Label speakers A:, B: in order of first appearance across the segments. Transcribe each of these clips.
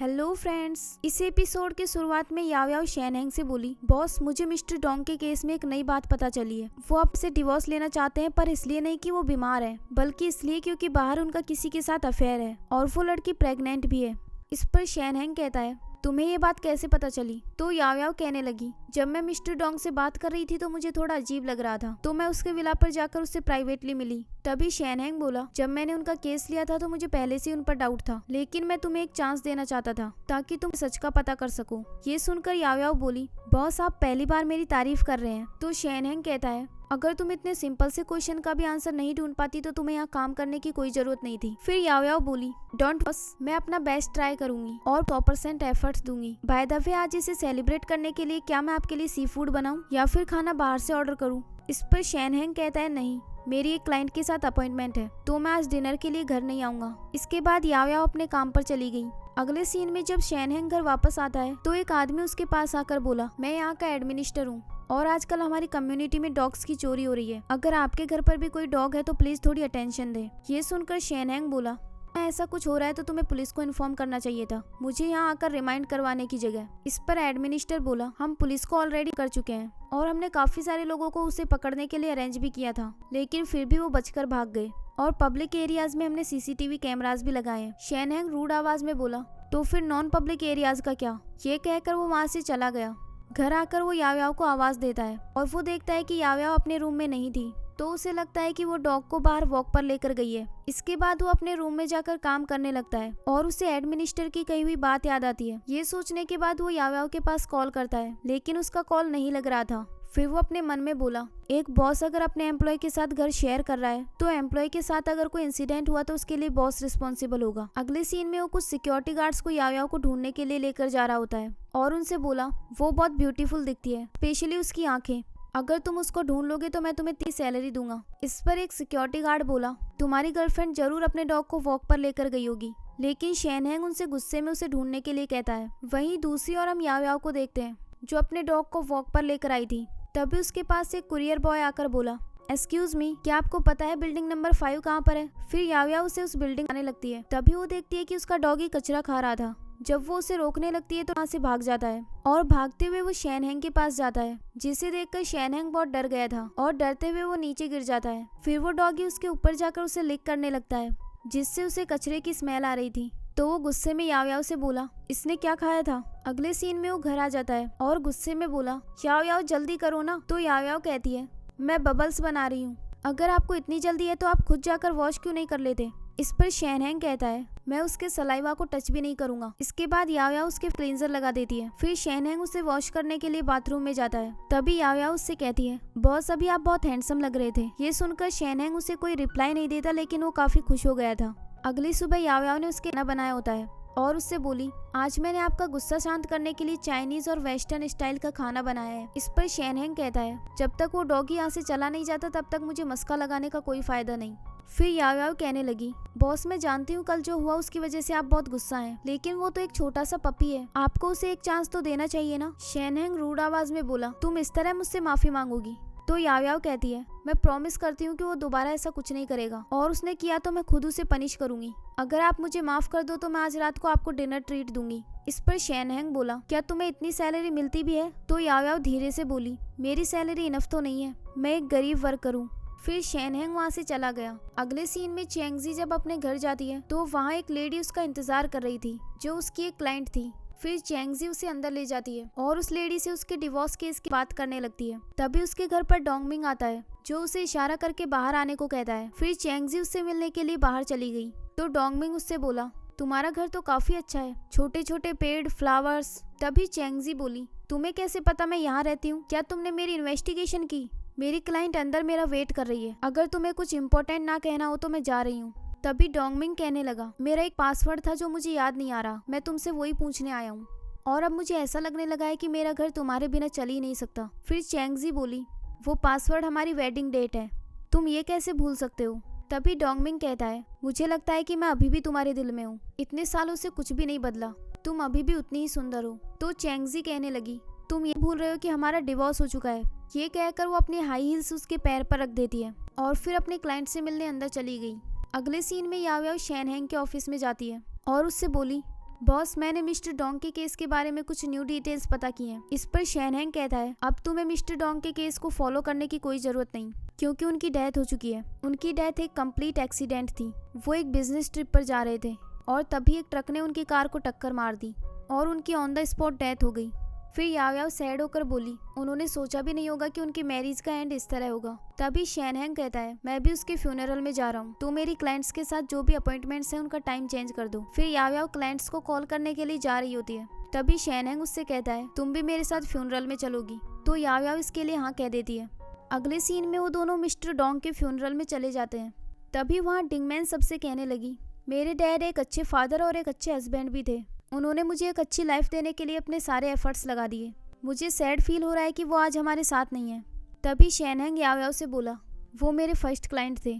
A: Hello friends, इस episode के शुरुआत में याओ याओ शेनहेंग से बोली, बॉस मुझे मिस्टर डोंग के केस में एक नई बात पता चली है। वो आपसे डिवोर्स लेना चाहते हैं, पर इसलिए नहीं कि वो बीमार है, बल्कि इसलिए क्योंकि बाहर उनका किसी के साथ अफेयर है और वो लड़की प्रेग्नेंट भी है। इस पर शेनहेंग कहता है, तुम्हें ये बात कैसे पता चली? तो याओ याओ कहने लगी, जब मैं मिस्टर डोंग से बात कर रही थी तो मुझे थोड़ा अजीब लग रहा था, तो मैं उसके विला पर जाकर उससे प्राइवेटली मिली। तभी शेनहेंग बोला, जब मैंने उनका केस लिया था तो मुझे पहले से उन पर डाउट था, लेकिन मैं तुम्हें एक चांस देना चाहता था ताकि तुम सच का पता कर सको। ये सुनकर याओ याओ बोली, बॉस आप पहली बार मेरी तारीफ कर रहे हैं। तो शेनहेंग कहता है, अगर तुम इतने सिंपल से क्वेश्चन का भी आंसर नहीं ढूंढ पाती तो तुम्हें यहाँ काम करने की कोई जरूरत नहीं थी। फिर याओ याओ बोली, डोंट बॉस, मैं अपना बेस्ट ट्राई करूंगी और 100% एफर्ट्स दूंगी। बाय द वे, आज इसे सेलिब्रेट करने के लिए क्या मैं आपके लिए सी फूड बनाऊं या फिर खाना बाहर से ऑर्डर करूं? इस पर शेनहेंग कहता है, नहीं, मेरी एक क्लाइंट के साथ अपॉइंटमेंट है तो मैं आज डिनर के लिए घर नहीं आऊंगा। इसके बाद याओ याओ अपने काम पर चली गई। अगले सीन में जब शेनहेंग घर वापस आता है तो एक आदमी उसके पास आकर बोला, मैं यहाँ का एडमिनिस्टर हूँ और आजकल हमारी कम्युनिटी में डॉग्स की चोरी हो रही है। अगर आपके घर पर भी कोई डॉग है तो प्लीज थोड़ी अटेंशन दे। ये सुनकर शेनहेंग बोला, ऐसा कुछ हो रहा है तो तुम्हें पुलिस को इन्फॉर्म करना चाहिए था, मुझे यहाँ आकर रिमाइंड करवाने की जगह। इस पर एडमिनिस्टर बोला, हम पुलिस को ऑलरेडी कर चुके हैं और हमने काफी सारे लोगों को उसे पकड़ने के लिए अरेंज भी किया था, लेकिन फिर भी वो बचकर भाग गए और पब्लिक एरियाज में हमने सीसीटीवी कैमरास भी लगाए हैं। शेनहेंग रूड आवाज में बोला, तो फिर नॉन पब्लिक एरियाज का क्या? ये कहकर वो वहाँ से चला गया। घर आकर वो याओ याओ को आवाज देता है और वो देखता है कि याओ याओ अपने रूम में नहीं थी, तो उसे लगता है कि वो डॉग को बाहर वॉक पर लेकर गई है। इसके बाद वो अपने रूम में जाकर काम करने लगता है और उसे एडमिनिस्टर की कही हुई बात याद आती है। ये सोचने के बाद वो याओ याओ के पास कॉल करता है, लेकिन उसका कॉल नहीं लग रहा था। फिर वो अपने मन में बोला, एक बॉस अगर अपने एम्प्लॉय के साथ घर शेयर कर रहा है तो एम्प्लॉय के साथ अगर कोई इंसिडेंट हुआ तो उसके लिए बॉस रिस्पॉन्सिबल होगा। अगले सीन में वो कुछ सिक्योरिटी गार्ड्स को याओ याओ को ढूंढने के लिए लेकर जा रहा होता है और उनसे बोला, वो बहुत ब्यूटीफुल दिखती है, स्पेशली उसकी आंखें, अगर तुम उसको ढूंढ लोगे तो मैं तुम्हें 30 सैलरी दूंगा। इस पर एक सिक्योरिटी गार्ड बोला, तुम्हारी गर्लफ्रेंड जरूर अपने डॉग को वॉक पर लेकर गई होगी। लेकिन शेनहेंग उनसे गुस्से में उसे ढूंढने के लिए कहता है। वहीं दूसरी ओर हम याओ याओ को देखते हैं जो अपने डॉग को वॉक पर लेकर आई थी। तभी उसके पास एक कुरियर बॉय आकर बोला, एक्सक्यूज मी, क्या आपको पता है बिल्डिंग नंबर 5 कहाँ पर है? फिर याओ याओ उसे उस बिल्डिंग आने लगती है। तभी वो देखती है कि उसका डॉग ही कचरा खा रहा था। जब वो उसे रोकने लगती है तो वहाँ से भाग जाता है और भागते हुए वो शेनहेंग के पास जाता है, जिसे देखकर शेनहेंग बहुत डर गया था और डरते हुए वो नीचे गिर जाता है। फिर वो डॉगी उसके ऊपर जाकर उसे लिक करने लगता है, जिससे उसे कचरे की स्मेल आ रही थी। तो वो गुस्से में याओ याओ से बोला, इसने क्या खाया था? अगले सीन में वो घर आ जाता है और गुस्से में बोला, याओ याओ जल्दी करो ना। तो याओ याओ कहती है, मैं बबल्स बना रही हूँ, अगर आपको इतनी जल्दी है तो आप खुद जाकर वॉश क्यों नहीं कर लेते? इस पर शेनहेंग कहता है, मैं उसके सलाइवा को टच भी नहीं करूंगा। इसके बाद याओ याओ उसके क्लींजर लगा देती है। फिर शेनहेंग उसे वॉश करने के लिए बाथरूम में जाता है। तभी याओ याओ उससे कहती है, बॉस अभी आप बहुत हैंडसम लग रहे थे। ये सुनकर शेनहेंग उसे कोई रिप्लाई नहीं देता, लेकिन वो काफी खुश हो गया था। अगली सुबह याओ याओ ने उसके खाना बनाया होता है और उससे बोली, आज मैंने आपका गुस्सा शांत करने के लिए चाइनीज और वेस्टर्न स्टाइल का खाना बनाया है। इस पर शेनहेंग कहता है, जब तक वो डॉगी यहाँ से चला नहीं जाता तब तक मुझे मस्का लगाने का कोई फायदा नहीं। फिर याओ याओ कहने लगी, बॉस मैं जानती हूँ कल जो हुआ उसकी वजह से आप बहुत गुस्सा हैं, लेकिन वो तो एक छोटा सा पपी है, आपको उसे एक चांस तो देना चाहिए ना। शेनहेंग रूड आवाज में बोला, तुम इस तरह मुझसे माफी मांगोगी? तो याओ याओ कहती है, मैं प्रॉमिस करती हूँ कि वो दोबारा ऐसा कुछ नहीं करेगा और उसने किया तो मैं खुद उसे पनिश करूंगी। अगर आप मुझे माफ कर दो तो मैं आज रात को आपको डिनर ट्रीट दूंगी। इस पर शेनहेंग बोला, क्या तुम्हें इतनी सैलरी मिलती भी है? तो याओ याओ धीरे से बोली, मेरी सैलरी इनफ तो नहीं है, मैं एक गरीब वर्कर हूँ। फिर शेनहेंग वहाँ से चला गया। अगले सीन में चेंगजी जब अपने घर जाती है तो वहाँ एक लेडी उसका इंतजार कर रही थी जो उसकी एक क्लाइंट थी। फिर चेंगजी उसे अंदर ले जाती है और उस लेडी से उसके डिवोर्स केस की बात करने लगती है। तभी उसके घर पर डोंगमिंग आता है जो उसे इशारा करके बाहर आने को कहता है। फिर चेंगजी उससे मिलने के लिए बाहर चली गई तो डोंगमिंग उससे बोला, तुम्हारा घर तो काफी अच्छा है, छोटे छोटे पेड़, फ्लावर्स। तभी चेंगजी बोली, तुम्हें कैसे पता मैं यहाँ रहती हूँ? क्या तुमने मेरी इन्वेस्टिगेशन की? मेरी क्लाइंट अंदर मेरा वेट कर रही है, अगर तुम्हें कुछ इम्पोर्टेंट ना कहना हो तो मैं जा रही हूँ। तभी डोंगमिंग कहने लगा, मेरा एक पासवर्ड था जो मुझे याद नहीं आ रहा, मैं तुमसे वही पूछने आया हूँ और अब मुझे ऐसा लगने लगा है कि मेरा घर तुम्हारे बिना चल ही नहीं सकता। फिर चेंगजी बोली, वो पासवर्ड हमारी वेडिंग डेट है, तुम ये कैसे भूल सकते हो? तभी डोंगमिंग कहता है, मुझे लगता है कि मैं अभी भी तुम्हारे दिल में हूँ, इतने सालों से कुछ भी नहीं बदला, तुम अभी भी उतनी ही सुंदर हो। तो चेंगजी कहने लगी, तुम ये भूल रहे हो कि हमारा डिवोर्स हो चुका है। ये कहकर वो अपने हाई हील्स उसके पैर पर रख देती है और फिर अपने क्लाइंट से मिलने अंदर चली गई। अगले सीन में याओ याओ शेनहेंग के ऑफिस में जाती है और उससे बोली, बॉस, मैंने मिस्टर डोंग के केस के बारे में कुछ न्यू डिटेल्स पता की हैं। इस पर शैनहेंग कहता है, अब तुम्हें मिस्टर डोंग के केस को फॉलो करने की कोई जरूरत नहीं, क्योंकि उनकी डेथ हो चुकी है। उनकी डेथ एक कंप्लीट एक्सीडेंट थी। वो एक बिजनेस ट्रिप पर जा रहे थे और तभी एक ट्रक ने उनकी कार को टक्कर मार दी और उनकी ऑन द स्पॉट डेथ हो गई। फिर याओ सैड होकर बोली, उन्होंने सोचा भी नहीं होगा कि उनकी मैरिज का एंड इस तरह होगा। तभी शैनहेंग कहता है, मैं भी उसके फ्यूनरल में जा रहा हूँ, तो मेरी क्लाइंट्स के साथ जो भी अपॉइंटमेंट्स हैं उनका टाइम चेंज कर दो। फिर याओ क्लाइंट्स को कॉल करने के लिए जा रही होती है। तभी शैनहेंग उससे कहता है, तुम भी मेरे साथ फ्यूनरल में चलोगी? तो याओ इसके लिए हाँ कह देती है। अगले सीन में वो दोनों मिस्टर डोंग के फ्यूनरल में चले जाते हैं। तभी वहाँ डिंगमैन सबसे कहने लगी, मेरे डैड एक अच्छे फादर और एक अच्छे हस्बैंड भी थे। उन्होंने मुझे एक अच्छी लाइफ देने के लिए अपने सारे एफर्ट्स लगा दिए। मुझे सैड फील हो रहा है कि वो आज हमारे साथ नहीं है। तभी शैनहेंग याओ से बोला, वो मेरे फर्स्ट क्लाइंट थे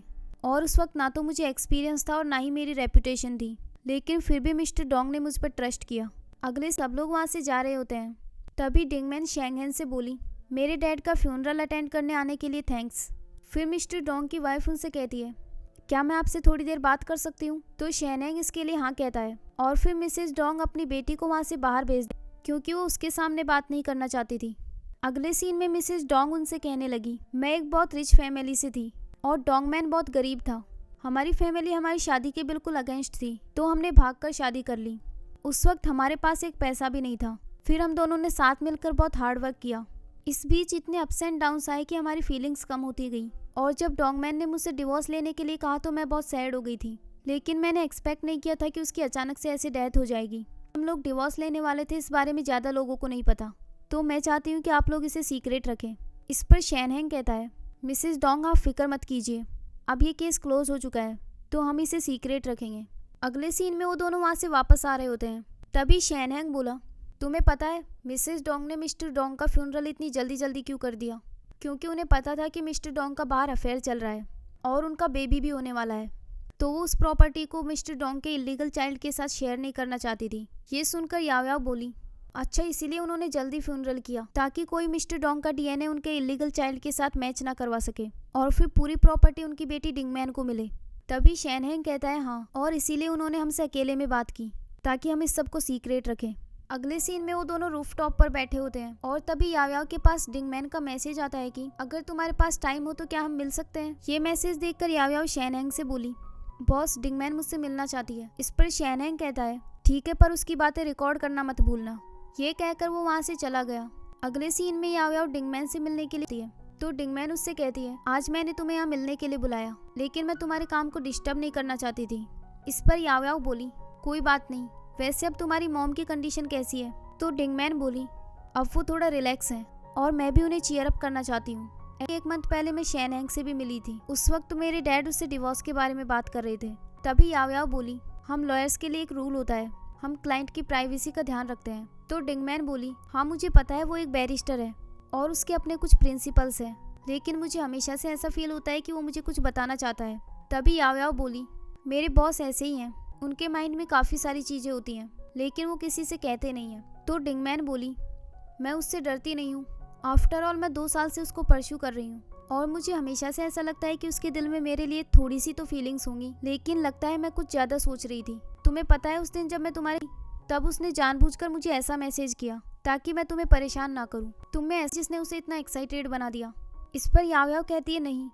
A: और उस वक्त ना तो मुझे एक्सपीरियंस था और ना ही मेरी रेपुटेशन थी, लेकिन फिर भी मिस्टर डोंग ने मुझ पर ट्रस्ट किया। अगले सब लोग वहाँ से जा रहे होते हैं। तभी डिंगमैन शैनहेंग से बोली, मेरे डैड का फ्यूनरल अटेंड करने आने के लिए थैंक्स। फिर मिस्टर डोंग की वाइफ उनसे कहती है, क्या मैं आपसे थोड़ी देर बात कर सकती हूँ? तो शैनहेंग इसके लिए हाँ कहता है और फिर मिसेस डोंग अपनी बेटी को वहाँ से बाहर भेज दी, क्योंकि वो उसके सामने बात नहीं करना चाहती थी। अगले सीन में मिसेस डोंग उनसे कहने लगी, मैं एक बहुत रिच फैमिली से थी और डोंगमैन बहुत गरीब था। हमारी फैमिली हमारी शादी के बिल्कुल अगेंस्ट थी, तो हमने भागकर शादी कर ली। उस वक्त हमारे पास एक पैसा भी नहीं था। फिर हम दोनों ने साथ मिलकर बहुत हार्ड वर्क किया। इस बीच इतने अप्स एंड डाउन्स आए कि हमारी फीलिंग्स कम होती गई और जब डोंगमैन ने मुझसे डिवोर्स लेने के लिए कहा तो मैं बहुत सैड हो गई थी, लेकिन मैंने एक्सपेक्ट नहीं किया था कि उसकी अचानक से ऐसी डेथ हो जाएगी। हम लोग डिवोर्स लेने वाले थे, इस बारे में ज़्यादा लोगों को नहीं पता, तो मैं चाहती हूँ कि आप लोग इसे सीक्रेट रखें। इस पर शैनहेंग कहता है, मिसेस डोंग आप फिक्र मत कीजिए, अब ये केस क्लोज हो चुका है, तो हम इसे सीक्रेट रखेंगे। अगले सीन में वो दोनों वहाँ से वापस आ रहे होते हैं। तभी शैनहेंग बोला, तुम्हें पता है मिसेस डोंग ने मिस्टर डोंग का फ्यूनरल इतनी जल्दी जल्दी क्यों कर दिया? क्योंकि उन्हें पता था कि मिस्टर डोंग का बाहर अफेयर चल रहा है और उनका बेबी भी होने वाला है, तो वो उस प्रॉपर्टी को मिस्टर डोंग के इलीगल चाइल्ड के साथ शेयर नहीं करना चाहती थी। ये सुनकर याओ बोली, अच्छा इसीलिए उन्होंने जल्दी फ्यूनरल किया ताकि कोई मिस्टर डोंग का डीएनए उनके इलीगल चाइल्ड के साथ मैच ना करवा सके और फिर पूरी प्रॉपर्टी उनकी बेटी डिंगमैन को मिले। तभी शैनहेंग कहता है, हाँ, और इसीलिए उन्होंने हमसे अकेले में बात की ताकि हम इस सब को सीक्रेट रखें। अगले सीन में वो दोनों रूफटॉप पर बैठे होते हैं और तभी याओ के पास डिंगमैन का मैसेज आता है कि अगर तुम्हारे पास टाइम हो तो क्या हम मिल सकते हैं। ये मैसेज देखकर याओ शैनहेंग से बोली, बॉस डिंगमैन मुझसे मिलना चाहती है। इस पर शैनहेंग कहता है, ठीक है, पर उसकी बातें रिकॉर्ड करना मत भूलना। ये कहकर वो वहाँ से चला गया। अगले सीन में याओ डिंगमैन से मिलने के लिए है, तो डिंगमैन उससे कहती है, आज मैंने तुम्हें यहाँ मिलने के लिए बुलाया, लेकिन मैं तुम्हारे काम को डिस्टर्ब नहीं करना चाहती थी। इस पर याओ बोली, कोई बात नहीं, वैसे अब तुम्हारी मॉम की कंडीशन कैसी है? तो डिंगमैन बोली, अब वो थोड़ा रिलैक्स है और मैं भी उन्हें चीयर अप करना चाहती हूँ। एक मंथ पहले मैं शैनहेंग से भी मिली थी, उस वक्त मेरे डैड उससे डिवोर्स के बारे में बात कर रहे थे। तभी याओ बोली, हम लॉयर्स के लिए एक रूल होता है, हम क्लाइंट की प्राइवेसी का ध्यान रखते हैं। तो डिंगमैन बोली, हाँ मुझे पता है वो एक बैरिस्टर है और उसके अपने कुछ प्रिंसिपल्स हैं, लेकिन मुझे हमेशा से ऐसा फील होता है कि वो मुझे कुछ बताना चाहता है। तभी याओ बोली, मेरे बॉस ऐसे ही हैं, उनके माइंड में काफ़ी सारी चीज़ें होती हैं, लेकिन वो किसी से कहते नहीं हैं। तो डिंगमैन बोली, मैं उससे डरती नहीं हूँ, आफ्टर ऑल मैं 2 साल से उसको परस्यू कर रही हूँ और मुझे हमेशा से ऐसा लगता है कि उसके दिल में मेरे लिए थोड़ी सी तो फीलिंग्स होंगी, लेकिन लगता है मैं कुछ ज़्यादा सोच रही थी। तुम्हें पता है उस दिन जब मैं तुम्हारी, तब उसने जानबूझकर मुझे ऐसा मैसेज किया ताकि मैं तुम्हें परेशान ना करूँ। तुम में ऐसे जिसने उसे इतना एक्साइटेड बना दिया। इस पर याओ कहती है, नहीं,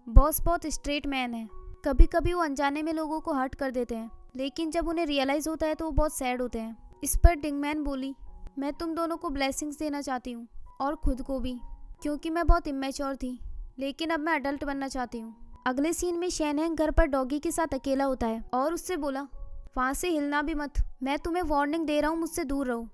A: बॉस बहुत स्ट्रेट मैन है, कभी कभी वो अनजाने में लोगों को हर्ट कर देते हैं, लेकिन जब उन्हें रियलाइज होता है तो वो बहुत सैड होते हैं। इस पर डिंगमैन बोली, मैं तुम दोनों को ब्लेसिंग्स देना चाहती हूँ और खुद को भी, क्योंकि मैं बहुत इमेच्योर थी, लेकिन अब मैं अडल्ट बनना चाहती हूँ। अगले सीन में शैनहेंग घर पर डॉगी के साथ अकेला होता है और उससे बोला, वहाँ से हिलना भी मत, मैं तुम्हें वार्निंग दे रहा हूँ, मुझसे दूर रहो।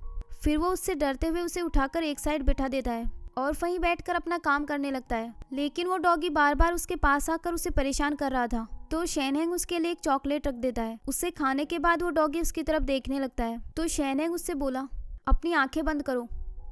A: फिर वो उससे डरते हुए उसे उठाकर एक साइड बिठा देता है और वहीं बैठकर अपना काम करने लगता है, लेकिन वो डॉगी बार बार उसके पास आकर उसे परेशान कर रहा था। तो शैनहेंग उसके लिए एक चॉकलेट रख देता है। उसे खाने के बाद वो डॉगी उसकी तरफ देखने लगता है। तो शैनहेंग उससे बोला, अपनी आंखें बंद करो।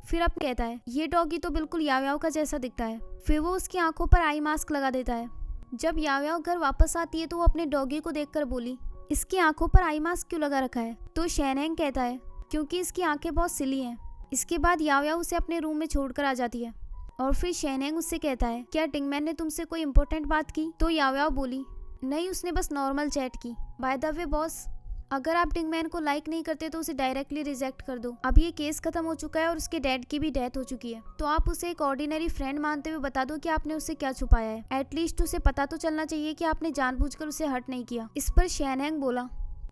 A: फिर अब कहता है, ये डॉगी तो बिल्कुल याओ का जैसा दिखता है। फिर वो उसकी आंखों पर आई मास्क लगा देता है। जब याओ घर वापस आती है तो वो अपने डॉगी को देखकर बोली, इसकी आंखों पर आई मास्क क्यों लगा रखा है? तो शैनहेंग कहता है, क्योंकि इसकी आंखें बहुत सिली हैं। इसके बाद याओ उसे अपने रूम में छोड़कर आ जाती है और फिर शैनहेंग उससे कहता है, क्या डिंगमैन ने तुमसे कोई इंपॉर्टेंट बात की? तो याओ बोली, नहीं, उसने बस नॉर्मल चैट की। बाय द वे बॉस, अगर आप डिंगमैन को लाइक नहीं करते तो उसे डायरेक्टली रिजेक्ट कर दो। अब ये केस खत्म हो चुका है और उसके डैड की भी डेथ हो चुकी है, तो आप उसे एक ऑर्डिनरी फ्रेंड मानते हुए बता दो कि आपने उससे क्या छुपाया है। एटलीस्ट उसे पता तो चलना चाहिए कि आपने जानबूझकर उसे हर्ट नहीं किया। इस पर शैनहैंग बोला,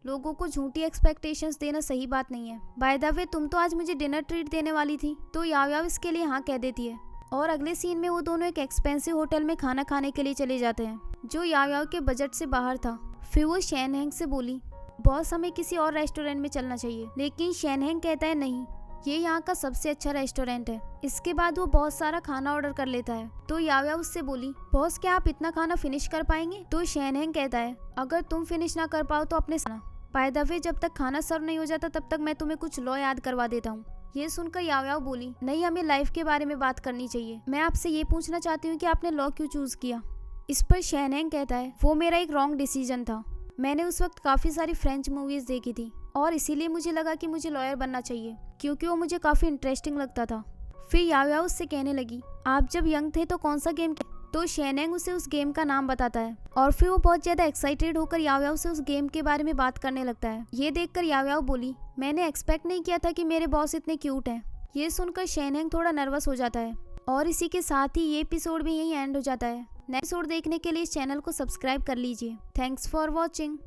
A: लोगों को झूठी एक्सपेक्टेशंस देना सही बात नहीं है। बाय द वे तुम तो आज मुझे डिनर ट्रीट देने वाली थी। तो याव याव इसके लिए हाँ कह देती है और अगले सीन में वो दोनों एक एक्सपेंसिव होटल में खाना खाने के लिए चले जाते हैं जो याव याव के बजट से बाहर था। फिर वो शैनहैंग से बोली, बॉस हमें किसी और रेस्टोरेंट में चलना चाहिए, लेकिन शैनहैंग कहता है नहीं, ये यहाँ का सबसे अच्छा रेस्टोरेंट है। इसके बाद वो बहुत सारा खाना ऑर्डर कर लेता है। तो याव याव उससे बोली, बॉस क्या आप इतना खाना फिनिश कर पाएंगे? तो शैनहैंग कहता है, अगर तुम फिनिश ना कर पाओ तो अपने बाय द वे जब तक खाना सर्व नहीं हो जाता तब तक मैं तुम्हें कुछ लॉ याद करवा देता हूँ। ये सुनकर याव याव बोली, नहीं हमें लाइफ के बारे में बात करनी चाहिए। मैं आपसे ये पूछना चाहती हूँ कि आपने लॉ क्यों चूज किया? इस पर शैनहैंग कहता है, वो मेरा एक रॉन्ग डिसीजन था। मैंने उस वक्त काफ़ी सारी फ्रेंच मूवीज़ देखी थी और इसीलिए मुझे लगा कि मुझे लॉयर बनना चाहिए क्योंकि वो मुझे काफ़ी इंटरेस्टिंग लगता था। फिर याव याव उससे कहने लगी, आप जब यंग थे तो कौन सा गेम? तो शैनहैंग उसे उस गेम का नाम बताता है और फिर वो बहुत ज़्यादा एक्साइटेड होकर याव याव से उस गेम के बारे में बात करने लगता है। ये देखकर याव याव बोली, मैंने एक्सपेक्ट नहीं किया था कि मेरे बॉस इतने क्यूट हैं। ये सुनकर शैनहैंग थोड़ा नर्वस हो जाता है और इसी के साथ ही ये एपिसोड भी यहीं एंड हो जाता है। नेक्स्ट एपिसोड देखने के लिए इस चैनल को सब्सक्राइब कर लीजिए। Thanks for watching.